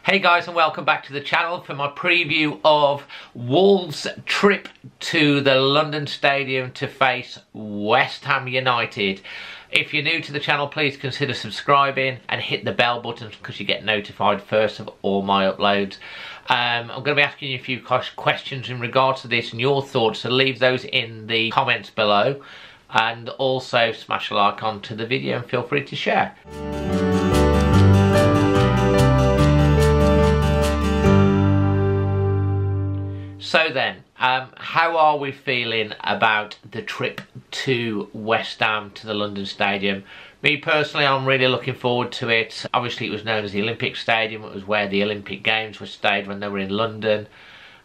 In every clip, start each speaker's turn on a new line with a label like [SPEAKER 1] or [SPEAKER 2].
[SPEAKER 1] Hey guys, and welcome back to the channel for my preview of Wolves' trip to the London Stadium to face West Ham United. If you're new to the channel, please consider subscribing and hit the bell button because you get notified first of all my uploads. I'm going to be asking you a few questions in regards to this and your thoughts, so leave those in the comments below, and also smash a like onto the video and feel free to share. So then, how are we feeling about the trip to West Ham to the London Stadium? Me personally, I'm really looking forward to it. Obviously it was known as the Olympic Stadium. It was where the Olympic Games were staged when they were in London,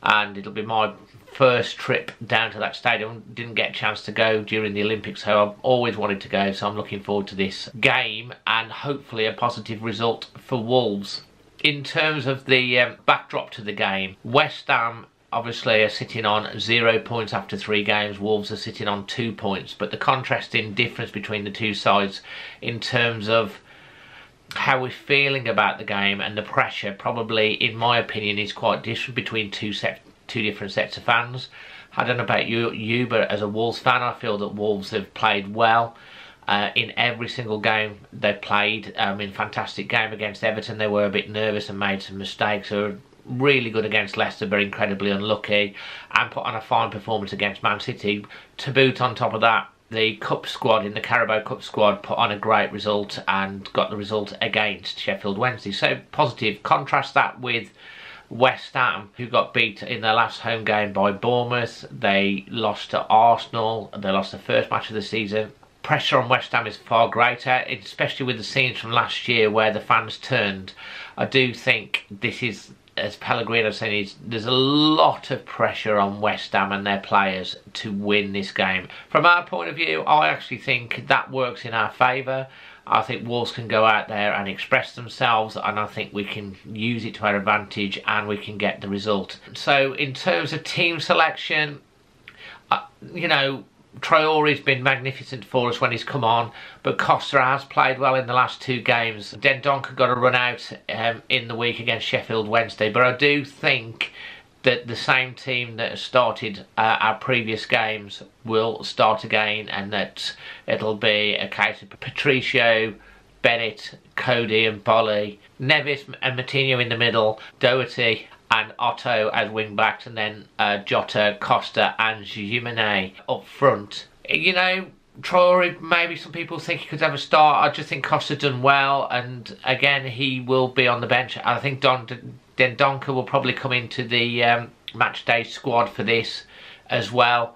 [SPEAKER 1] and it'll be my first trip down to that stadium. Didn't get a chance to go during the Olympics, so I've always wanted to go, so I'm looking forward to this game and hopefully a positive result for Wolves. In terms of the backdrop to the game, West Ham obviously are sitting on 0 points after 3 games. Wolves are sitting on 2 points, but the contrasting difference between the two sides in terms of how we're feeling about the game and the pressure, probably in my opinion, is quite different between two different sets of fans. I don't know about you, but as a Wolves fan, I feel that Wolves have played well in every single game they've played. In fantastic game against Everton, they were a bit nervous and made some mistakes. They were really good against Leicester, but incredibly unlucky, and put on a fine performance against Man City. To boot on top of that, the Cup squad, in the Carabao Cup squad, put on a great result and got the result against Sheffield Wednesday. So positive. Contrast that with West Ham, who got beat in their last home game by Bournemouth. They lost to Arsenal. They lost the first match of the season. Pressure on West Ham is far greater, especially with the scenes from last year where the fans turned. I do think this is, as Pellegrino said, there's a lot of pressure on West Ham and their players to win this game. From our point of view, I actually think that works in our favour. I think Wolves can go out there and express themselves, and I think we can use it to our advantage and we can get the result. So in terms of team selection, you know, Traore's been magnificent for us when he's come on, but Costa has played well in the last 2 games. Dendoncker got a run out in the week against Sheffield Wednesday, but I do think that the same team that has started our previous games will start again, and that it'll be a case of Patricio, Bennett, Cody and Bolly, Neves and Moutinho in the middle, Doherty and Otto as wing backs, and then Jota, Costa and Jimenez up front. You know, Traore, maybe some people think he could have a start. I just think Costa done well, and again he will be on the bench. I think Dendoncker will probably come into the Matchday squad for this as well.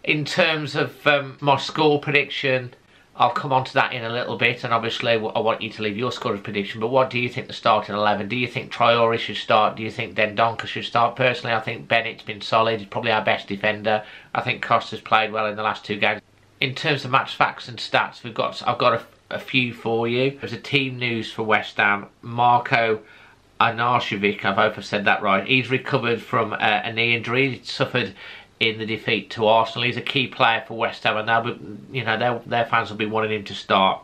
[SPEAKER 1] In terms of my score prediction, I'll come on to that in a little bit, and obviously I want you to leave your score of prediction. But what do you think the starting 11? Do you think Traore should start? Do you think Dendoncker should start? Personally, I think Bennett's been solid. He's probably our best defender. I think Costa's played well in the last 2 games. In terms of match facts and stats, I've got a few for you. There's a team news for West Ham. Marko Arnautovic, I hope I've said that right. He's recovered from a knee injury he suffered in the defeat to Arsenal. He's a key player for West Ham, and they'll be, you know, their fans will be wanting him to start.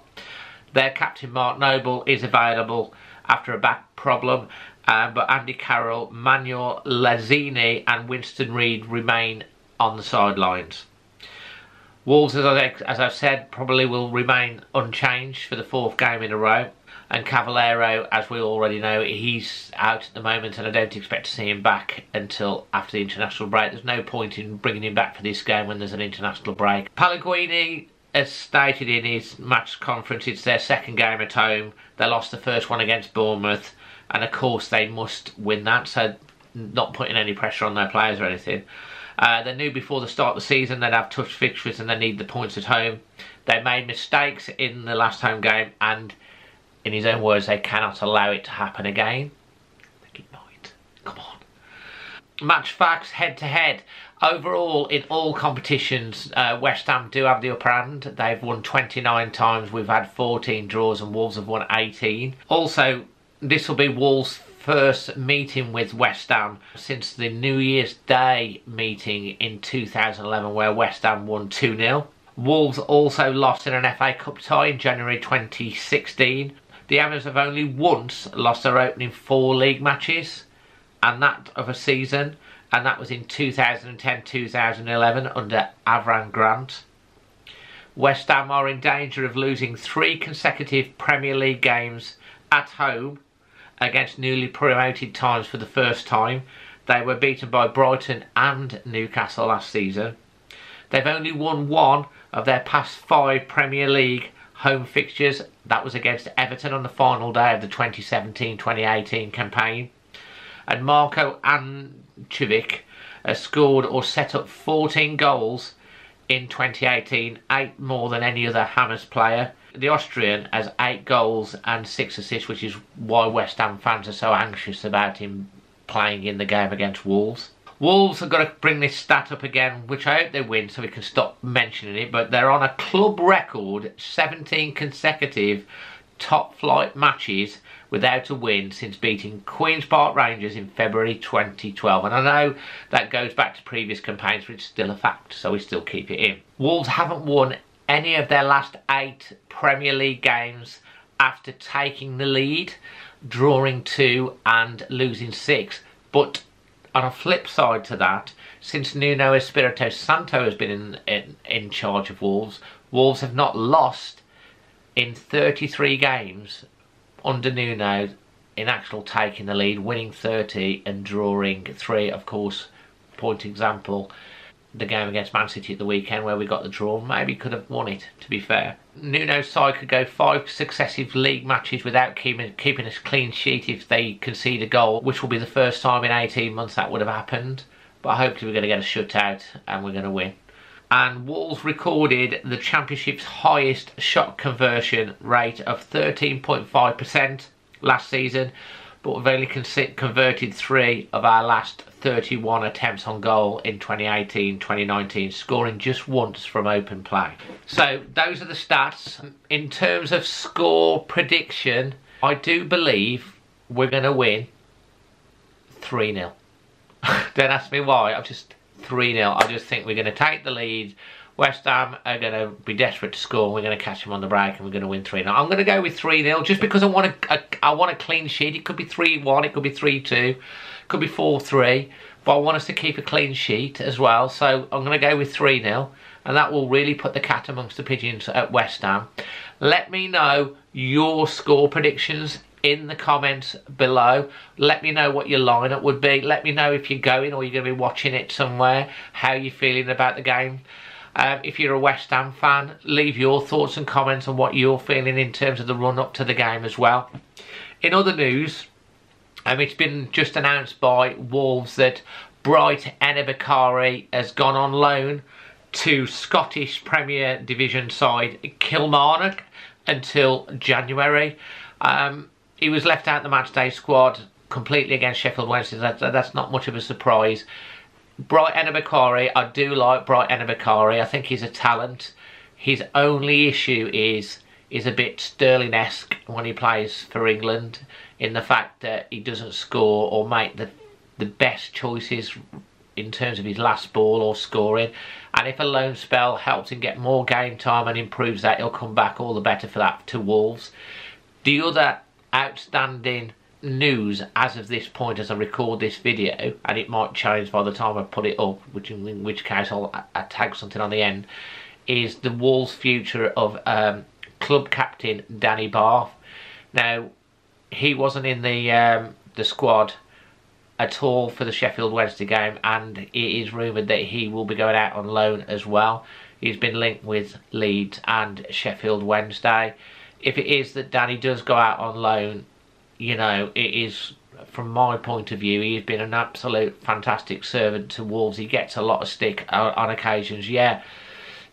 [SPEAKER 1] Their captain Mark Noble is available after a back problem, but Andy Carroll, Manuel Lanzini and Winston Reid remain on the sidelines. Wolves, as I've said, probably will remain unchanged for the 4th game in a row. And Cavallero, as we already know, he's out at the moment, and I don't expect to see him back until after the international break. There's no point in bringing him back for this game when there's an international break. Pellegrini has stated in his match conference it's their 2nd game at home. They lost the first one against Bournemouth, and of course they must win that, so not putting any pressure on their players or anything. They knew before the start of the season they'd have tough fixtures and they need the points at home. They made mistakes in the last home game, and in his own words, they cannot allow it to happen again. I think it might. Come on. Match facts, head to head. Overall, in all competitions, West Ham do have the upper hand. They've won 29 times. We've had 14 draws, and Wolves have won 18. Also, this will be Wolves' first meeting with West Ham since the New Year's Day meeting in 2011, where West Ham won 2-0. Wolves also lost in an FA Cup tie in January 2016. The Hammers have only once lost their opening 4 league matches, and that of a season, and that was in 2010-2011 under Avram Grant. West Ham are in danger of losing 3 consecutive Premier League games at home against newly promoted teams for the first time. They were beaten by Brighton and Newcastle last season. They've only won 1 of their past 5 Premier League home fixtures. That was against Everton on the final day of the 2017-2018 campaign. And Marko Ančević has scored or set up 14 goals in 2018, 8 more than any other Hammers player. The Austrian has 8 goals and 6 assists, which is why West Ham fans are so anxious about him playing in the game against Wolves. Wolves have got to bring this stat up again, which I hope they win so we can stop mentioning it, but they're on a club record 17 consecutive top flight matches without a win since beating Queen's Park Rangers in February 2012. And I know that goes back to previous campaigns, but it's still a fact, so we still keep it in. Wolves haven't won any of their last 8 Premier League games after taking the lead, drawing 2 and losing 6. But on a flip side to that, since Nuno Espirito Santo has been in charge of Wolves, Wolves have not lost in 33 games under Nuno in actual taking the lead, winning 30 and drawing 3. Of course, point example, the game against Man City at the weekend where we got the draw, maybe could have won it, to be fair. Nuno's side could go 5 successive league matches without keeping a clean sheet if they concede a goal, which will be the first time in 18 months that would have happened. But hopefully we're going to get a shutout and we're going to win. And Wolves recorded the Championship's highest shot conversion rate of 13.5% last season, but we've only converted 3 of our last 31 attempts on goal in 2018-2019, scoring just once from open play. So those are the stats. In terms of score prediction, I do believe we're going to win 3-0. Don't ask me why, I'm just 3-0. I just think we're going to take the lead. West Ham are going to be desperate to score. We're going to catch them on the break and we're going to win 3-0. I'm going to go with 3-0 just because I want a clean sheet. It could be 3-1, it could be 3-2, it could be 4-3. But I want us to keep a clean sheet as well. So I'm going to go with 3-0. And that will really put the cat amongst the pigeons at West Ham. Let me know your score predictions in the comments below. Let me know what your lineup would be. Let me know if you're going or you're going to be watching it somewhere, how you're feeling about the game. If you're a West Ham fan, leave your thoughts and comments on what you're feeling in terms of the run up to the game as well. In other news, it's been just announced by Wolves that Bright Enebakari has gone on loan to Scottish Premier Division side Kilmarnock until January. He was left out in the Matchday squad completely against Sheffield Wednesday. That's not much of a surprise. Bright Enebakari, I do like Bright Enebakari. I think he's a talent. His only issue is a bit Sterling-esque when he plays for England, in the fact that he doesn't score or make the best choices in terms of his last ball or scoring. And if a loan spell helps him get more game time and improves that, he'll come back all the better for that to Wolves. The other outstanding news as of this point as I record this video, and it might change by the time I put it up, in which case I'll tag something on the end, is the Wolves' future of club captain Danny Batth. Now, he wasn't in the squad at all for the Sheffield Wednesday game, and it is rumoured that he will be going out on loan as well. He's been linked with Leeds and Sheffield Wednesday. If it is that Danny does go out on loan, you know, it is, from my point of view, he's been an absolute fantastic servant to Wolves. He gets a lot of stick on occasions. Yeah,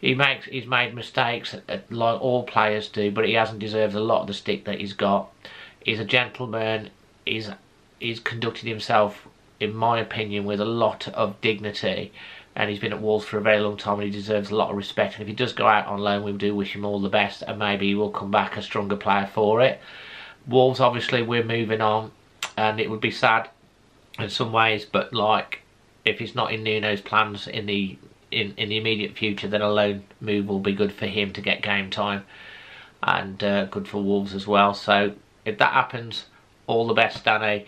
[SPEAKER 1] he's made mistakes like all players do, but he hasn't deserved a lot of the stick that he's got. He's a gentleman. He's conducted himself, in my opinion, with a lot of dignity, and he's been at Wolves for a very long time and he deserves a lot of respect. And if he does go out on loan, we do wish him all the best, and maybe he will come back a stronger player for it. Wolves, obviously, we're moving on, and it would be sad in some ways, but like, if it's not in Nuno's plans in the immediate future, then a loan move will be good for him to get game time, and good for Wolves as well. So If that happens, all the best, Danny.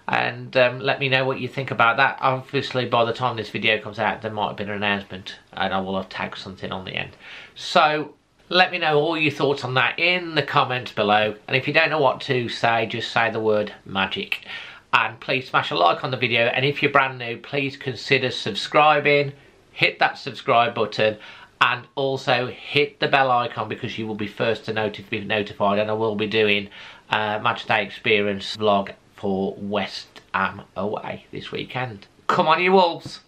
[SPEAKER 1] And let me know what you think about that. Obviously, by the time this video comes out, there might have been an announcement, and I will have tagged something on the end. So let me know all your thoughts on that in the comments below. And if you don't know what to say, just say the word magic. And please smash a like on the video. And if you're brand new, please consider subscribing. Hit that subscribe button. And also hit the bell icon, because you will be first to be notified. And I will be doing a Matchday experience vlog for West Ham away this weekend. Come on, you Wolves!